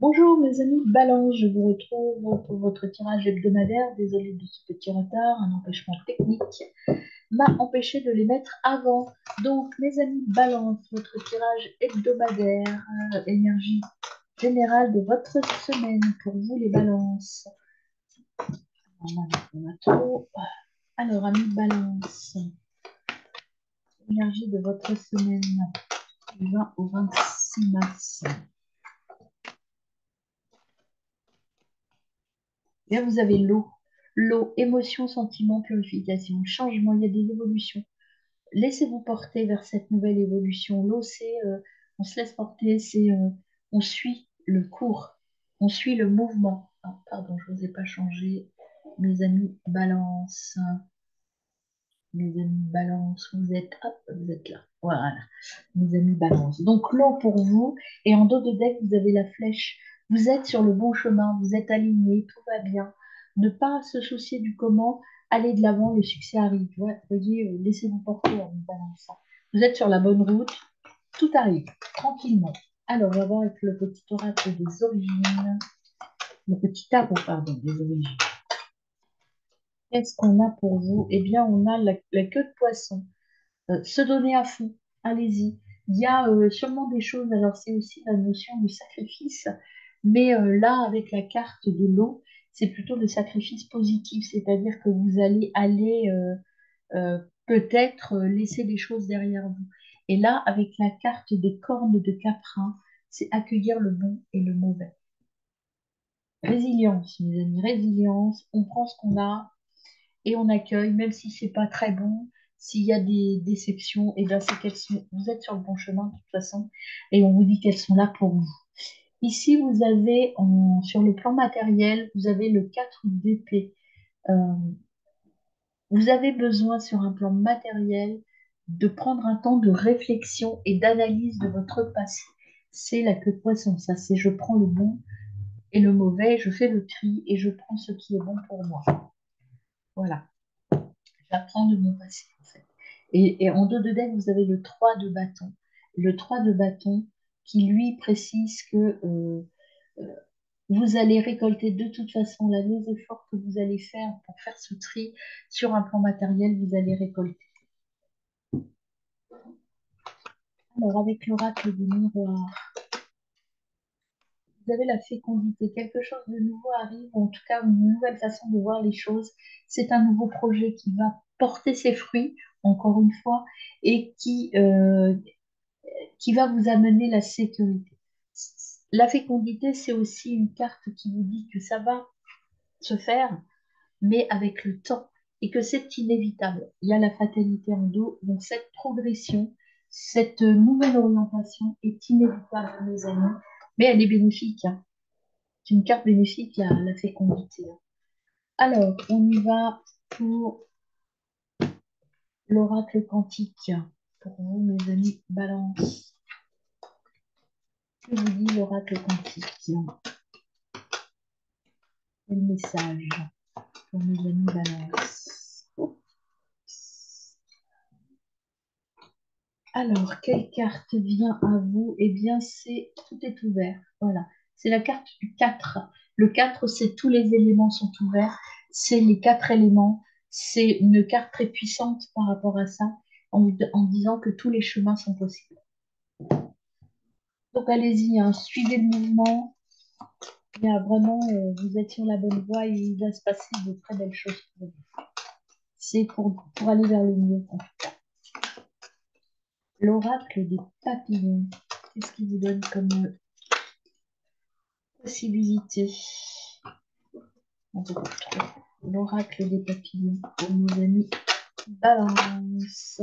Bonjour mes amis de Balance, je vous retrouve pour votre tirage hebdomadaire. Désolée de ce petit retard, un empêchement technique m'a empêché de les mettre avant. Donc mes amis de Balance, votre tirage hebdomadaire, énergie générale de votre semaine pour vous les Balances. On a trop. Alors amis de Balance, énergie de votre semaine du 20 au 26 mars. Là, vous avez l'eau. L'eau, émotion, sentiment, purification, changement, il y a des évolutions. Laissez-vous porter vers cette nouvelle évolution. L'eau, c'est on se laisse porter, c'est on suit le cours, on suit le mouvement. Ah, pardon, je ne vous ai pas changé. Mes amis balance, mes amis balance, vous êtes, hop, vous êtes là. Voilà, mes amis balance. Donc l'eau pour vous, et en dos de deck, vous avez la flèche. Vous êtes sur le bon chemin, vous êtes aligné, tout va bien. Ne pas se soucier du comment, aller de l'avant, le succès arrive. Ouais, voyez, laissez-vous porter en balançant. Vous êtes sur la bonne route, tout arrive, tranquillement. Alors, on va voir avec le petit oracle des origines, le petit tarot, pardon, des origines. Qu'est-ce qu'on a pour vous? Eh bien, on a la queue de poisson. Se donner à fond, allez-y. Il y a sûrement des choses, alors c'est aussi la notion du sacrifice, mais là, avec la carte de l'eau, c'est plutôt le sacrifice positif, c'est-à-dire que vous allez aller peut-être laisser des choses derrière vous. Et là, avec la carte des cornes de Caprin, c'est accueillir le bon et le mauvais. Résilience, mes amis, résilience, on prend ce qu'on a, et on accueille, même si c'est pas très bon, s'il y a des déceptions, et bien c'est qu'elles sont, vous êtes sur le bon chemin de toute façon, et on vous dit qu'elles sont là pour vous. Ici, vous avez, sur le plan matériel, vous avez le 4 d'épée. Euh, vous avez besoin sur un plan matériel de prendre un temps de réflexion et d'analyse de votre passé. C'est la queue de poisson, ça c'est je prends le bon et le mauvais, je fais le tri et je prends ce qui est bon pour moi. Voilà. J'apprends de mon passé, en fait. Et en dos de deck, vous avez le 3 de bâton. Le 3 de bâton qui, lui, précise que euh, vous allez récolter de toute façon là, les efforts que vous allez faire pour faire ce tri sur un plan matériel, vous allez récolter. Alors, avec l'oracle du miroir, vous avez la fécondité. Quelque chose de nouveau arrive, ou en tout cas une nouvelle façon de voir les choses. C'est un nouveau projet qui va porter ses fruits, encore une fois, et qui va vous amener la sécurité. La fécondité, c'est aussi une carte qui vous dit que ça va se faire, mais avec le temps, et que c'est inévitable. Il y a la fatalité en dos, donc cette progression, cette nouvelle orientation est inévitable, mes amis, mais elle est bénéfique, hein. C'est une carte bénéfique, la fécondité, hein. Alors, on y va pour l'oracle quantique. Pour vous, mes amis, balance. Que vous dit l'oracle quantique? Quel message pour mes amis balance? Alors, quelle carte vient à vous? Eh bien, c'est tout est ouvert. Voilà. C'est la carte du 4. Le 4, c'est tous les éléments sont ouverts. C'est les quatre éléments. C'est une carte très puissante par rapport à ça, en disant que tous les chemins sont possibles. Donc, allez-y, hein, suivez le mouvement. Il y a vraiment, vous êtes sur la bonne voie et il va se passer de très belles choses pour vous. C'est pour aller vers le mieux. L'oracle des papillons. Qu'est-ce qu'il vous donne comme possibilité? On retrouve l'oracle des papillons pour nos amis Balance.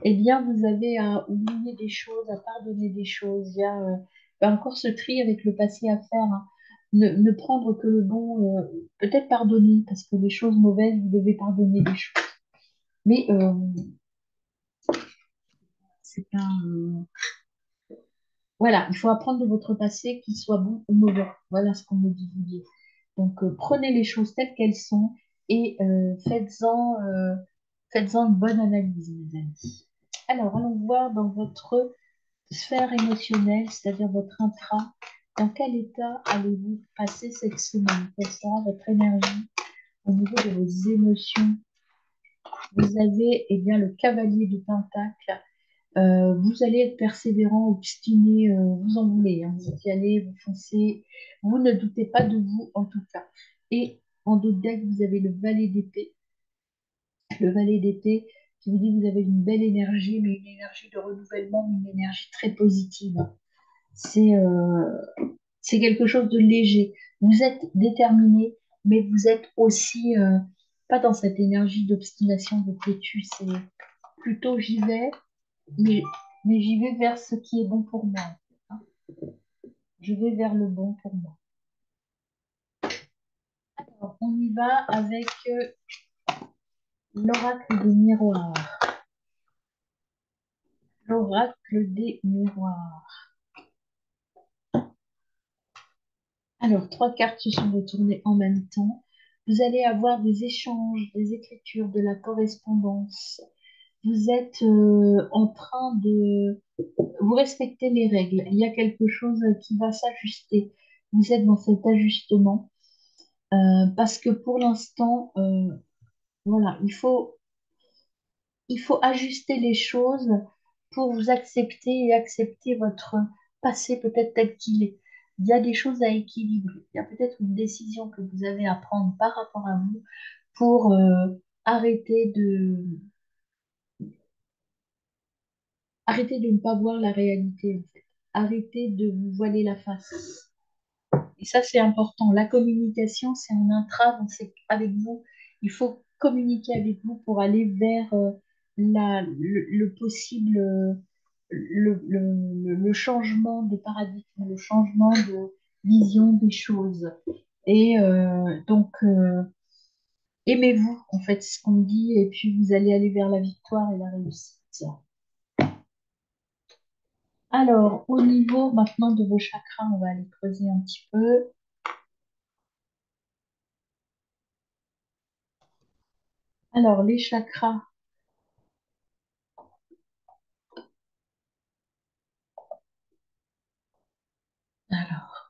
Eh bien, vous avez à oublier des choses, à pardonner des choses. Il y a encore ce tri avec le passé à faire, hein. Ne prendre que le bon, peut-être pardonner, parce que les choses mauvaises, vous devez pardonner des choses. Mais c'est un, voilà, il faut apprendre de votre passé, qu'il soit bon ou mauvais. Voilà ce qu'on me dit de dire. Donc, prenez les choses telles qu'elles sont et faites-en une bonne analyse, mes amis. Alors, allons voir dans votre sphère émotionnelle, c'est-à-dire votre intra, Dans quel état allez-vous passer cette semaine? Quelle sera votre énergie au niveau de vos émotions? Vous avez eh bien, le cavalier de Pentacle. Vous allez être persévérant, obstiné, vous en voulez, hein. Vous y allez, vous foncez. Vous ne doutez pas de vous en tout cas. Et en dos de deck, vous avez le valet d'épée. Le valet d'épée qui vous dit que vous avez une belle énergie, mais une énergie de renouvellement, une énergie très positive. C'est c'est quelque chose de léger. Vous êtes déterminé, mais vous êtes aussi pas dans cette énergie d'obstination, de têtu. C'est plutôt j'y vais, mais, mais j'y vais vers ce qui est bon pour moi. Hein. Je vais vers le bon pour moi. Alors, on y va avec l'oracle des miroirs. L'oracle des miroirs. Alors, trois cartes se sont retournées en même temps. Vous allez avoir des échanges, des écritures, de la correspondance. Vous êtes en train de... Vous respectez les règles. Il y a quelque chose qui va s'ajuster. Vous êtes dans cet ajustement. Parce que pour l'instant, voilà, il faut ajuster les choses pour vous accepter et accepter votre passé peut-être tel qu'il est. Il y a des choses à équilibrer. Il y a peut-être une décision que vous avez à prendre par rapport à vous pour arrêter arrêter de ne pas voir la réalité, en fait. Arrêter de vous voiler la face. Et ça, c'est important. La communication, c'est en intra, donc c'est avec vous. Il faut communiquer avec vous pour aller vers le possible, le changement de paradigme, le changement de vision des choses. Et aimez-vous, en fait, c'est ce qu'on me dit, et puis vous allez aller vers la victoire et la réussite. Alors, au niveau maintenant de vos chakras, on va aller creuser un petit peu. Alors, les chakras. Alors,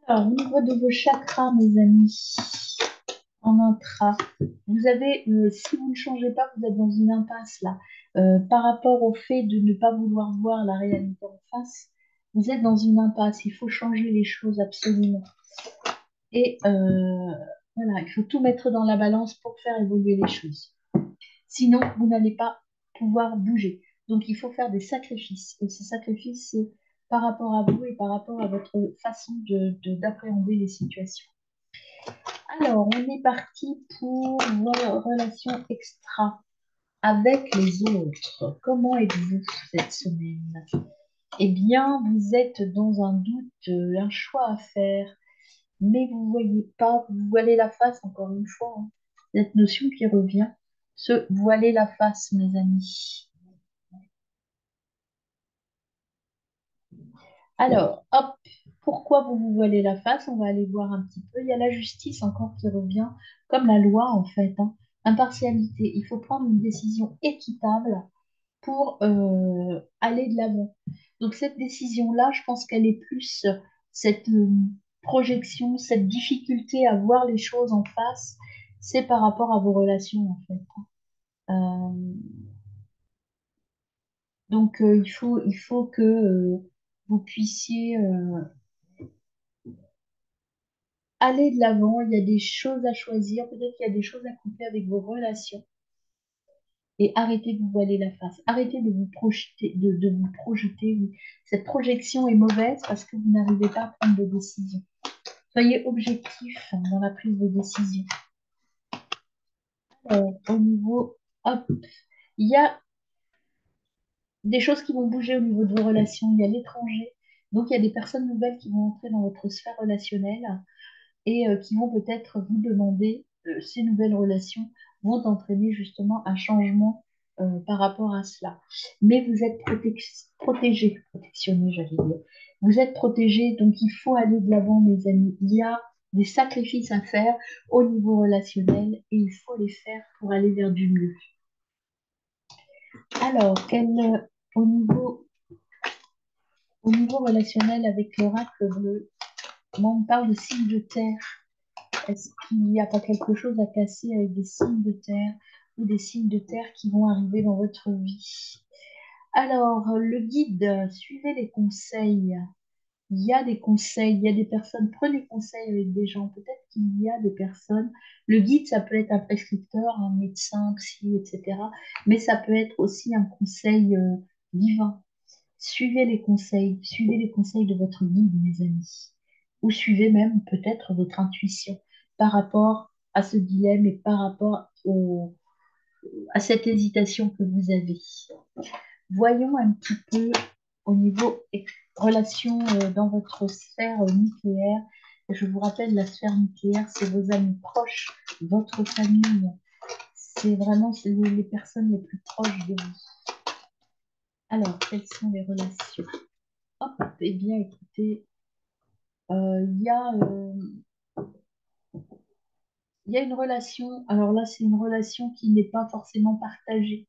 au niveau de vos chakras, mes amis, en intra, vous avez, si vous ne changez pas, vous êtes dans une impasse là. Par rapport au fait de ne pas vouloir voir la réalité en face, vous êtes dans une impasse. Il faut changer les choses absolument. Et voilà, il faut tout mettre dans la balance pour faire évoluer les choses. Sinon, vous n'allez pas pouvoir bouger. Donc, il faut faire des sacrifices. Et ces sacrifices, c'est par rapport à vous et par rapport à votre façon d'appréhender les situations. Alors, on est parti pour vos relations extra avec les autres. Comment êtes-vous cette semaine? Eh bien, vous êtes dans un doute, un choix à faire, mais vous ne voyez pas, vous voilez la face encore une fois. Hein. Cette notion qui revient, se voiler la face, mes amis. Alors, hop, pourquoi vous vous voilez la face? On va aller voir un petit peu. Il y a la justice encore qui revient, comme la loi en fait. Hein. Impartialité. Il faut prendre une décision équitable pour aller de l'avant. Donc cette décision-là, je pense qu'elle est plus cette projection, cette difficulté à voir les choses en face, c'est par rapport à vos relations en fait. Euh, donc il faut que vous puissiez aller de l'avant. Il y a des choses à choisir, peut-être qu'il y a des choses à couper avec vos relations. Et arrêtez de vous voiler la face. Arrêtez de vous projeter, de vous projeter. Oui. Cette projection est mauvaise parce que vous n'arrivez pas à prendre de décision. Soyez objectif dans la prise de décision. Au niveau, hop, il y a des choses qui vont bouger au niveau de vos relations. Il y a l'étranger. Donc, il y a des personnes nouvelles qui vont entrer dans votre sphère relationnelle et qui vont peut-être vous demander, ces nouvelles relations vont entraîner justement un changement par rapport à cela. Mais vous êtes protégé, protectionné, j'allais dire. Vous êtes protégé, donc il faut aller de l'avant, mes amis. Il y a des sacrifices à faire au niveau relationnel et il faut les faire pour aller vers du mieux. Alors, au au niveau relationnel avec l'oracle bleu, moi, on me parle de signes de terre. Est-ce qu'il n'y a pas quelque chose à casser avec des signes de terre ou des signes de terre qui vont arriver dans votre vie? Alors, le guide, suivez les conseils. Il y a des conseils, il y a des personnes, prenez conseil avec des gens. Peut-être qu'il y a des personnes. Le guide, ça peut être un prescripteur, un médecin, psy, etc. Mais ça peut être aussi un conseil divin. Suivez les conseils de votre guide, mes amis. Ou suivez même peut-être votre intuition par rapport à ce dilemme et par rapport à cette hésitation que vous avez. Voyons un petit peu au niveau relation dans votre sphère nucléaire. Je vous rappelle, la sphère nucléaire, c'est vos amis proches, votre famille. C'est vraiment les personnes les plus proches de vous. Alors, quelles sont les relations? Hop, eh bien, écoutez, il y a une relation. Alors là, c'est une relation qui n'est pas forcément partagée.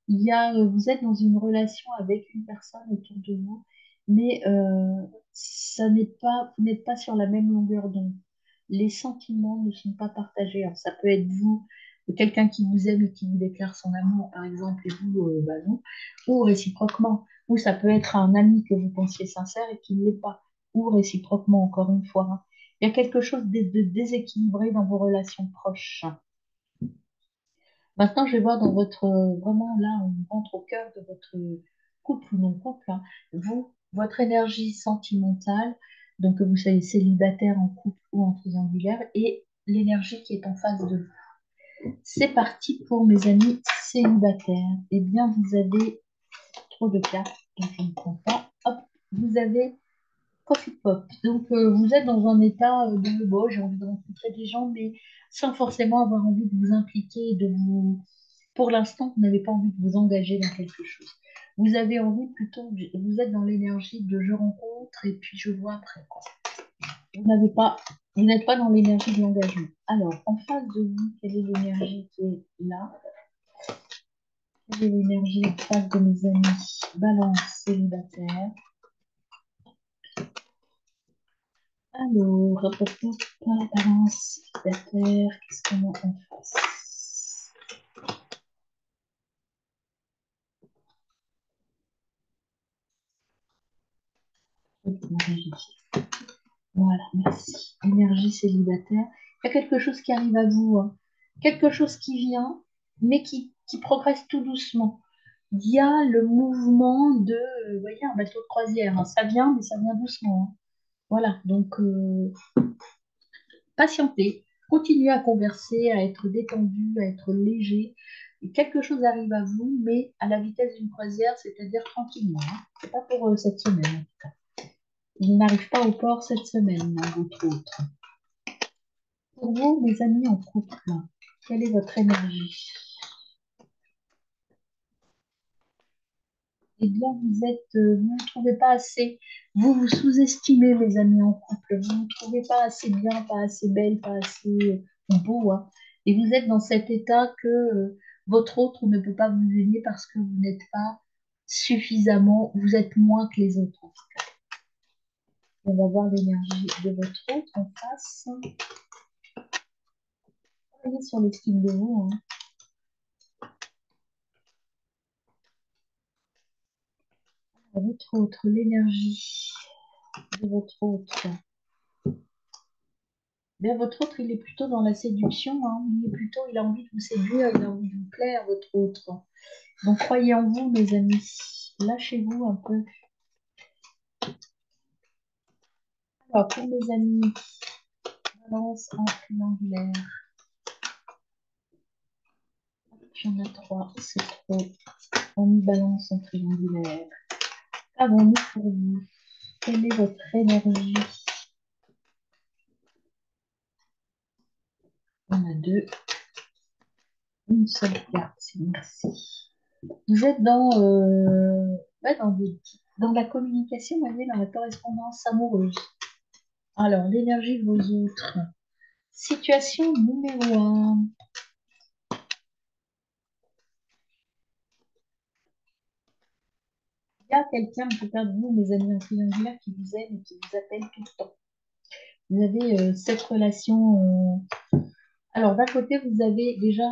Vous êtes dans une relation avec une personne autour de vous, mais vous n'êtes pas sur la même longueur d'onde. Les sentiments ne sont pas partagés. Alors, ça peut être vous, quelqu'un qui vous aime et qui vous déclare son amour, par exemple, et vous, bah non, ou réciproquement. Ou ça peut être un ami que vous pensiez sincère et qui ne l'est pas, ou réciproquement, encore une fois, hein. Il y a quelque chose de déséquilibré dans vos relations proches. Maintenant, je vais voir dans vraiment là, on rentre au cœur de votre couple ou non couple, hein. Vous, votre énergie sentimentale, donc que vous soyez célibataire en couple ou en triangulaire, et l'énergie qui est en face de vous. C'est parti pour mes amis célibataires. Eh bien, vous avez trop de cartes, donc je ne prends pas. Hop, vous avez Coffee Pop. Donc, vous êtes dans un état de, bon, j'ai envie de rencontrer des gens, mais sans forcément avoir envie de vous impliquer, pour l'instant, vous n'avez pas envie de vous engager dans quelque chose. Vous avez envie plutôt, vous êtes dans l'énergie de je rencontre et puis je vois après, quoi. Vous n'avez pas, vous n'êtes pas dans l'énergie de l'engagement. Alors, en face de vous, quelle est l'énergie qui est là? Quelle est l'énergie en face de mes amis Balance célibataire? Alors, balance célibataire, qu'est-ce qu'on a en face? Voilà, merci. Énergie célibataire. Il y a quelque chose qui arrive à vous, hein. Quelque chose qui vient, mais qui progresse tout doucement. Il y a le mouvement de, vous voyez, un bateau de croisière, hein. Ça vient, mais ça vient doucement, hein. Voilà, donc patientez, continuez à converser, à être détendu, à être léger. Et quelque chose arrive à vous, mais à la vitesse d'une croisière, c'est-à-dire tranquillement, hein. C'est pas pour cette semaine. Il n'arrive pas au port cette semaine, hein, votre autre. Pour vous, mes amis en couple, quelle est votre énergie? Eh bien, vous ne trouvez pas assez, vous vous sous-estimez, mes amis en couple, vous ne trouvez pas assez bien, pas assez belle, pas assez beau, hein. Et vous êtes dans cet état que votre autre ne peut pas vous aimer parce que vous n'êtes pas suffisamment, vous êtes moins que les autres. On va voir l'énergie de votre autre en face. Travaillez sur l'estime de vous, hein. Votre autre, l'énergie de votre autre. Bien, votre autre, il est plutôt dans la séduction, hein. Il a envie de vous séduire, il a envie de vous plaire, votre autre. Donc, croyez en vous, mes amis. Lâchez-vous un peu. Alors, pour mes amis, balance en triangulaire. J'en ai trois, c'est trop. On y balance en triangulaire. Qu'avons-nous pour vous? Quelle est votre énergie? On a deux. Une seule carte, c'est merci. Vous êtes ouais, dans la communication, vous voyez, dans la correspondance amoureuse. Alors, l'énergie de vos autres. Situation numéro un. Il y a quelqu'un, en tout cas de vous, mes amis en triangulaire, qui vous aime et qui vous appelle tout le temps. Vous avez cette relation. Alors, d'un côté, vous avez déjà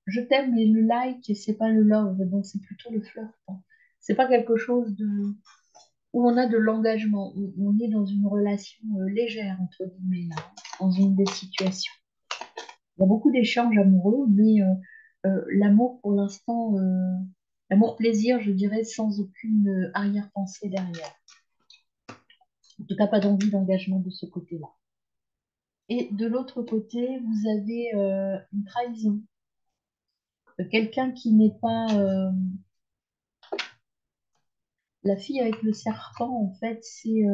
je t'aime, mais le like, c'est pas le love, donc c'est plutôt le flirt, hein. C'est pas quelque chose de où on a de l'engagement, où on est dans une relation légère, entre guillemets, là, dans une des situations. Il y a beaucoup d'échanges amoureux, mais l'amour, pour l'instant, l'amour-plaisir, je dirais, sans aucune arrière-pensée derrière. En tout cas, pas d'envie d'engagement de ce côté-là. Et de l'autre côté, vous avez une trahison. Quelqu'un qui n'est pas la fille avec le serpent, en fait, c'est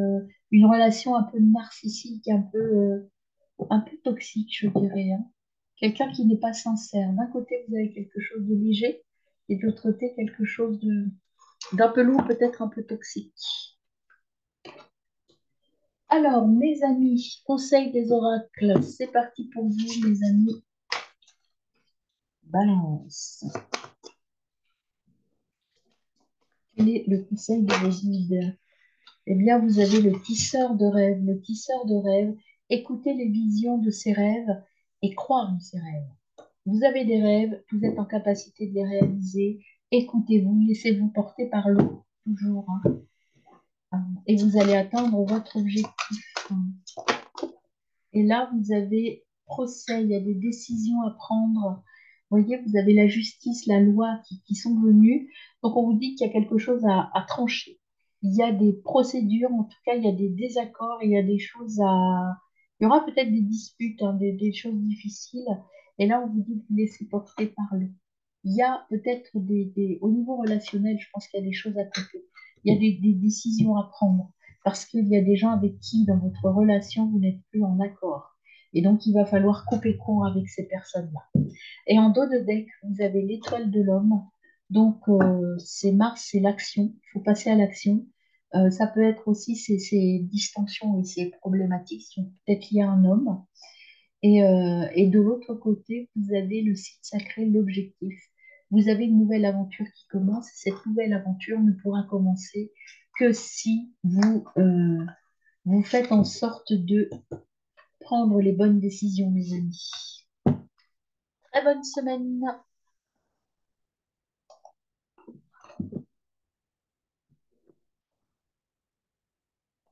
une relation un peu narcissique, un peu toxique, je dirais, hein. Quelqu'un qui n'est pas sincère. D'un côté, vous avez quelque chose de léger, et de l'autre côté, quelque chose d'un peu lourd, peut-être un peu toxique. Alors, mes amis, conseil des oracles, c'est parti pour vous, mes amis. Balance. Quel est le conseil de vos guides? Eh bien, vous avez le tisseur de rêves. Le tisseur de rêves, écoutez les visions de ces rêves et croire en ces rêves. Vous avez des rêves, vous êtes en capacité de les réaliser. Écoutez-vous, laissez-vous porter par l'eau, toujours, hein. Et vous allez atteindre votre objectif, hein. Et là, vous avez procès, il y a des décisions à prendre. Vous voyez, vous avez la justice, la loi qui sont venues. Donc, on vous dit qu'il y a quelque chose à trancher. Il y a des procédures, en tout cas, il y a des désaccords, il y a des choses à... Il y aura peut-être des disputes, hein, des choses difficiles. Et là, on vous dit de vous laisser porter par l'eau. Il y a peut-être au niveau relationnel, je pense qu'il y a des choses à traiter. Il y a des décisions à prendre parce qu'il y a des gens avec qui, dans votre relation, vous n'êtes plus en accord. Et donc, il va falloir couper court avec ces personnes-là. Et en dos de deck, vous avez l'étoile de l'homme. Donc, c'est Mars, c'est l'action. Il faut passer à l'action. Ça peut être aussi ces distensions et ces problématiques qui sont peut-être liées à un homme. Et de l'autre côté, vous avez le site sacré, l'objectif. Vous avez une nouvelle aventure qui commence. Cette nouvelle aventure ne pourra commencer que si vous faites en sorte de prendre les bonnes décisions, mes amis. Très bonne semaine.